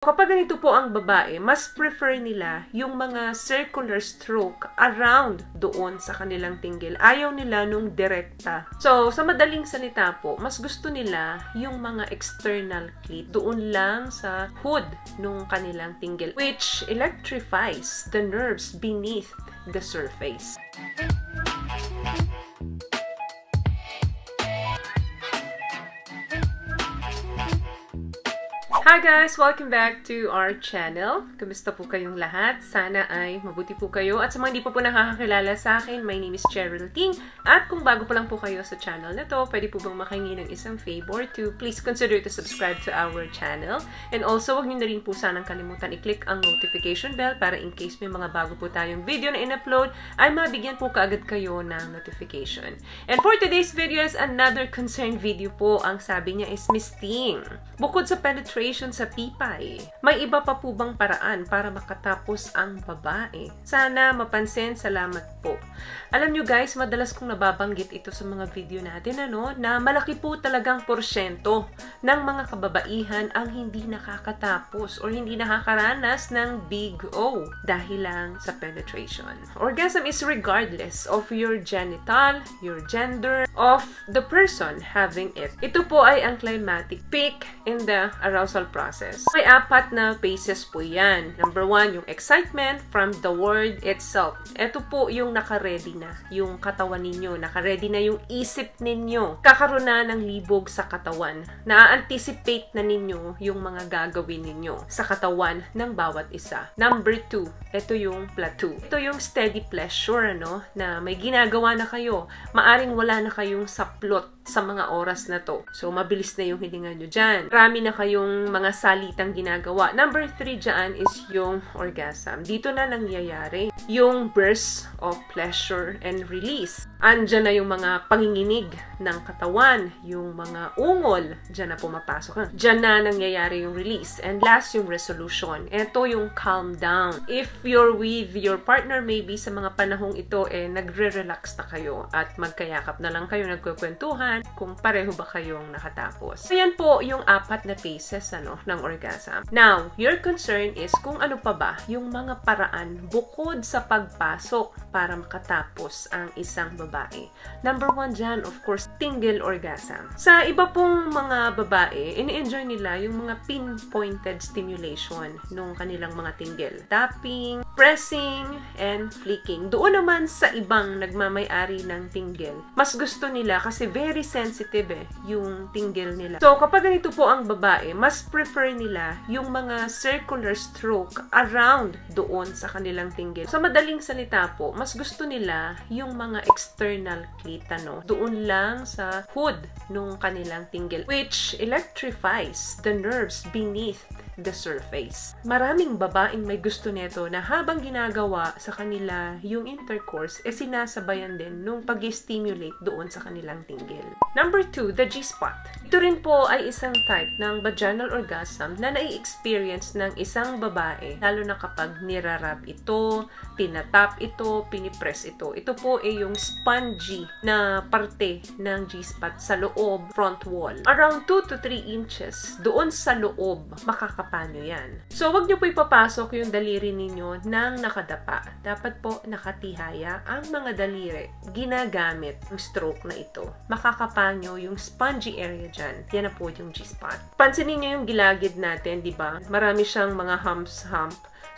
Kapag ganito po ang babae, mas prefer nila yung mga circular stroke around doon sa kanilang tinggil. Ayaw nila nung direkta. So, sa madaling salita po, mas gusto nila yung mga external clit doon lang sa hood nung kanilang tinggil, which electrifies the nerves beneath the surface. Hi guys! Welcome back to our channel. Kumusta po kayong lahat? Sana ay mabuti po kayo. At sa mga hindi pa po nakakakilala sa akin, my name is Cheryl Ting. At kung bago pa lang po kayo sa channel na to, pwede po bang makahingi ng isang favor to please consider to subscribe to our channel. And also, wag niyo na rin po sanang kalimutan i-click ang notification bell para in case may mga bago po tayong video na in-upload, ay mabigyan po kaagad kayo ng notification. And for today's video is another concerned video po. Ang sabi niya is, Miss Ting, bukod sa penetration sa pipay, may iba pa po bang paraan para makatapos ang babae? Sana mapansin, salamat po. Alam nyo guys, madalas kong nababanggit ito sa mga video natin, na malaki po talagang porsyento ng mga kababaihan ang hindi nakakatapos or hindi nakakaranas ng big O dahil lang sa penetration. Orgasm is regardless of your genital, your gender, of the person having it. Ito po ay ang climatic peak in the arousal process. May apat na phases po yan. Number 1, yung excitement from the word itself. Ito po yung naka-ready na yung katawan ninyo. Naka-ready na yung isip ninyo. Kakaroon na ng libog sa katawan. Na-anticipate na ninyo yung mga gagawin ninyo sa katawan ng bawat isa. Number 2, ito yung plateau. Ito yung steady pleasure, na may ginagawa na kayo. Maaring wala na kayong saplot sa mga oras na to. So, mabilis na yung hininga nyo dyan. Marami na kayong mga salitang ginagawa. Number 3 dyan is yung orgasm. Dito na nangyayari yung burst of pleasure and release. Andyan na yung mga panginginig ng katawan, yung mga ungol, dyan na pumapasok. Dyan na nangyayari yung release. And last, yung resolution. Ito yung calm down. If you're with your partner, maybe sa mga panahong ito, nagre-relax na kayo at magkayakap na lang kayo, nagkukwentuhan kung pareho ba kayong nakatapos. So, yan po yung apat na phases ng orgasm. Now, your concern is kung ano pa ba yung mga paraan bukod sa pagpasok para makatapos ang isang babae. Number 1 dyan, of course, tingle orgasm. Sa iba pong mga babae, ini-enjoy nila yung mga pinpointed stimulation nung kanilang mga tingle. Tapping, pressing, and flicking. Doon naman sa ibang nagmamay-ari ng tingle, mas gusto nila kasi very sensitive yung tingle nila. So, kapag ganito po ang babae, mas prefer nila yung mga circular stroke around doon sa kanilang tingle. Sa madaling salita po, mas gusto nila yung mga external clit, doon lang sa hood nung kanilang tingle, which electrifies the nerves beneath the surface. Maraming babaeng may gusto nito na habang ginagawa sa kanila yung intercourse, sinasabayan din nung pag-stimulate doon sa kanilang tinggil. Number 2, the G-spot. Ito rin po ay isang type ng vaginal orgasm na nai-experience ng isang babae, lalo na kapag nirarab ito, tinatap ito, pinipress ito. Ito po ay yung spongy na parte ng G-spot sa loob, front wall. Around 2 to 3 inches doon sa loob, makakapanyo yan. So, wag nyo po ipapasok yung daliri ninyo ng nakadapa. Dapat po nakatihaya ang mga daliri. Ginagamit yung stroke na ito. Makakapanyo yung spongy area dyan. Yan na po yung G-spot. Pansinin nyo yung gilagid natin, di ba? Marami siyang mga hump.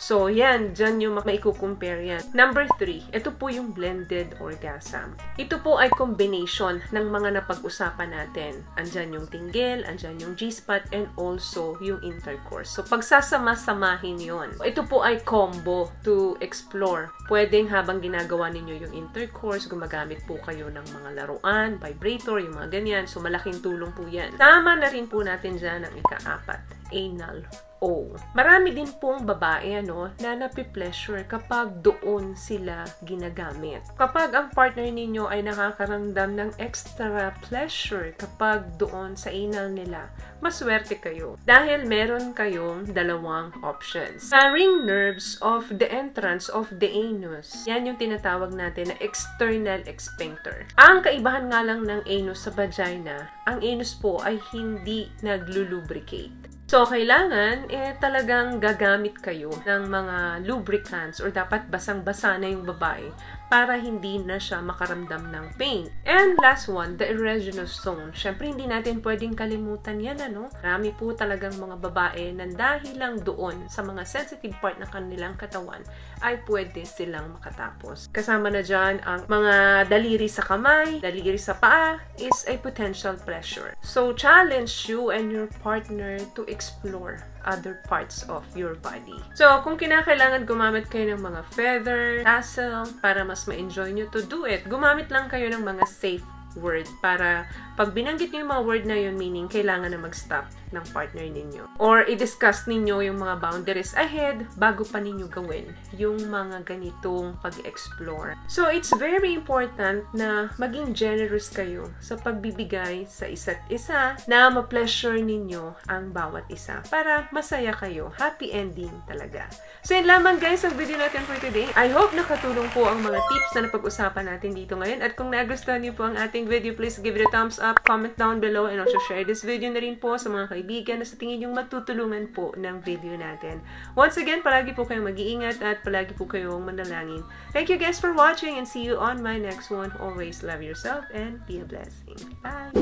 So, yan. Dyan yung maikukumpare yan. Number 3, ito po yung blended orgasm. Ito po ay combination ng mga napag-usapan natin. Andyan yung tinggil, andyan yung G-spot, and also yung intercourse. So, pagsasama-samahin yon. Ito po ay combo to explore. Pwedeng habang ginagawa ninyo yung intercourse, gumagamit po kayo ng mga laruan, vibrator, yung mga ganyan. So, malaking tulong po yan. Tama na rin po natin dyan ang ika-4, anal O. Marami din pong babae na napi-pleasure kapag doon sila ginagamit. Kapag ang partner ninyo ay nakakaramdam ng extra pleasure kapag doon sa anal nila, maswerte kayo. Dahil meron kayong dalawang options. Sa ring nerves of the entrance of the anus, yan yung tinatawag natin na external sphincter. Ang kaibahan nga lang ng anus sa vagina, ang anus po ay hindi naglulubricate. So, kailangan, talagang gagamit kayo ng mga lubricants or dapat basang-basa na yung babae para hindi na siya makaramdam ng pain. And last one, the erogenous zone. Syempre, hindi natin pwedeng kalimutan yan, ano? Marami po talagang mga babae na dahil lang doon sa mga sensitive part ng kanilang katawan ay pwede silang makatapos. Kasama na dyan ang mga daliri sa kamay, daliri sa paa is a potential pressure. So, challenge you and your partner to explore other parts of your body. So, kung kinakailangan gumamit kayo ng mga feather, tassel, para mas ma-enjoy nyo to do it, gumamit lang kayo ng mga safe word para pag binanggit nyo yung mga word na yun, meaning kailangan na mag-stop ng partner ninyo. Or i-discuss ninyo yung mga boundaries ahead bago pa ninyo gawin yung mga ganitong pag-explore. So, it's very important na maging generous kayo sa pagbibigay sa isa't isa na ma-pleasure ninyo ang bawat isa para masaya kayo. Happy ending talaga. So, yun lamang guys ang video natin for today. I hope nakatulong po ang mga tips na napag-usapan natin dito ngayon. At kung nagustuhan niyo po ang ating video, please give it a thumbs up, comment down below, and also share this video na rin po sa mga kaibigan na sa tingin yung matutulungan po ng video natin. Once again, palagi po kayong mag-iingat at palagi po kayong manalangin. Thank you guys for watching and see you on my next one. Always love yourself and be a blessing. Bye!